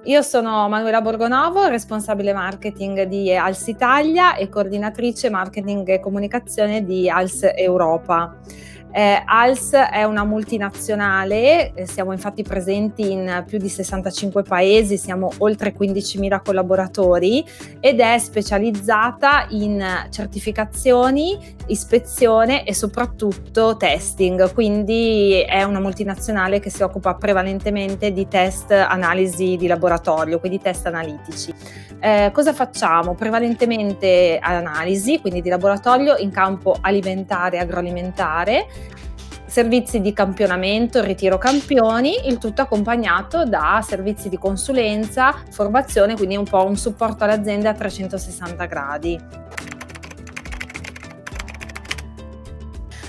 Io sono Manuela Borgonovo, responsabile marketing di ALS Italia e coordinatrice marketing e comunicazione di ALS Europa. ALS è una multinazionale, siamo infatti presenti in più di 65 paesi, siamo oltre 15.000 collaboratori ed è specializzata in certificazioni, ispezione e soprattutto testing, quindi è una multinazionale che si occupa prevalentemente di test analisi di laboratorio, quindi test analitici. Cosa facciamo? Prevalentemente analisi, quindi di laboratorio in campo alimentare e agroalimentare, servizi di campionamento, ritiro campioni, il tutto accompagnato da servizi di consulenza, formazione, quindi un po' un supporto alle aziende a 360 gradi.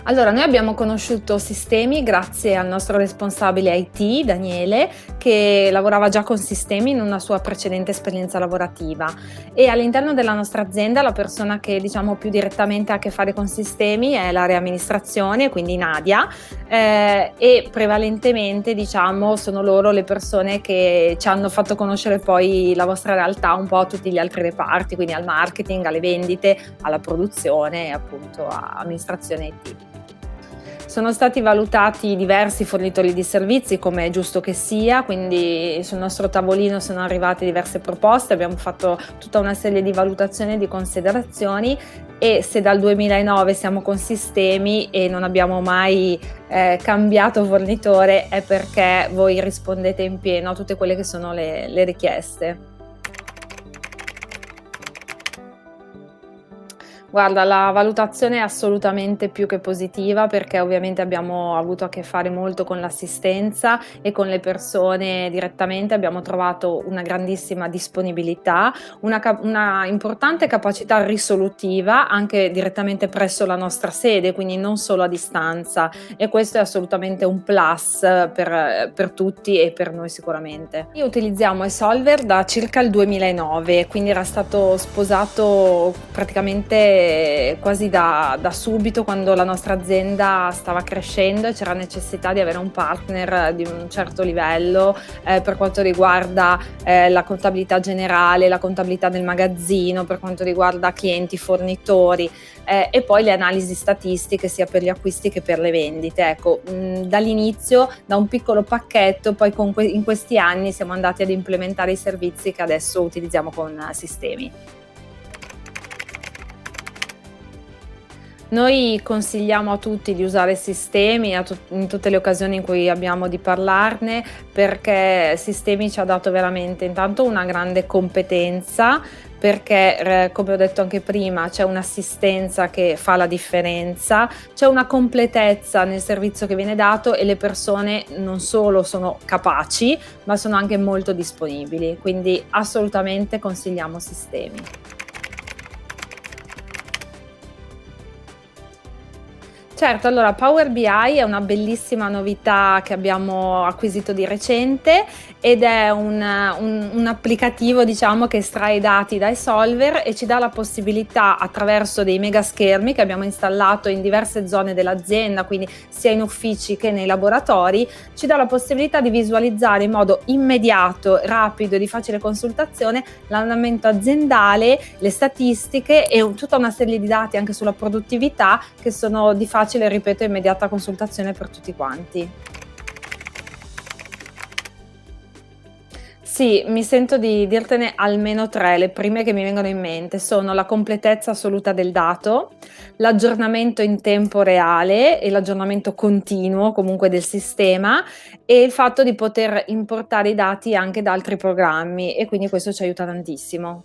Allora, noi abbiamo conosciuto Sistemi grazie al nostro responsabile IT, Daniele, che lavorava già con Sistemi in una sua precedente esperienza lavorativa e all'interno della nostra azienda la persona che diciamo più direttamente ha a che fare con Sistemi è l'area amministrazione, quindi Nadia, e prevalentemente diciamo sono loro le persone che ci hanno fatto conoscere poi la vostra realtà un po' a tutti gli altri reparti, quindi al marketing, alle vendite, alla produzione e appunto a amministrazione IT. Sono stati valutati diversi fornitori di servizi, come è giusto che sia, quindi sul nostro tavolino sono arrivate diverse proposte, abbiamo fatto tutta una serie di valutazioni e di considerazioni e se dal 2009 siamo con Sistemi e non abbiamo mai cambiato fornitore è perché voi rispondete in pieno a tutte quelle che sono le richieste. Guarda, la valutazione è assolutamente più che positiva perché ovviamente abbiamo avuto a che fare molto con l'assistenza e con le persone direttamente, abbiamo trovato una grandissima disponibilità, una importante capacità risolutiva anche direttamente presso la nostra sede, quindi non solo a distanza e questo è assolutamente un plus per tutti e per noi sicuramente. Io utilizziamo eSolver da circa il 2009, quindi era stato sposato praticamente quasi da subito quando la nostra azienda stava crescendo e c'era necessità di avere un partner di un certo livello per quanto riguarda la contabilità generale, la contabilità del magazzino, per quanto riguarda clienti, fornitori e poi le analisi statistiche sia per gli acquisti che per le vendite. Ecco, dall'inizio, da un piccolo pacchetto, poi in questi anni siamo andati ad implementare i servizi che adesso utilizziamo con Sistemi. Noi consigliamo a tutti di usare Sistemi in tutte le occasioni in cui abbiamo di parlarne, perché Sistemi ci ha dato veramente intanto una grande competenza, perché come ho detto anche prima c'è un'assistenza che fa la differenza, c'è una completezza nel servizio che viene dato e le persone non solo sono capaci, ma sono anche molto disponibili, quindi assolutamente consigliamo Sistemi. Certo, allora Power BI è una bellissima novità che abbiamo acquisito di recente ed è un applicativo, diciamo, che estrae i dati dai solver e ci dà la possibilità, attraverso dei mega schermi che abbiamo installato in diverse zone dell'azienda, quindi sia in uffici che nei laboratori, ci dà la possibilità di visualizzare in modo immediato, rapido e di facile consultazione l'andamento aziendale, le statistiche e tutta una serie di dati anche sulla produttività che sono di facile, ripeto, immediata consultazione per tutti quanti. Sì, mi sento di dirtene almeno 3, le prime che mi vengono in mente sono la completezza assoluta del dato, l'aggiornamento in tempo reale e l'aggiornamento continuo comunque del sistema e il fatto di poter importare i dati anche da altri programmi e quindi questo ci aiuta tantissimo.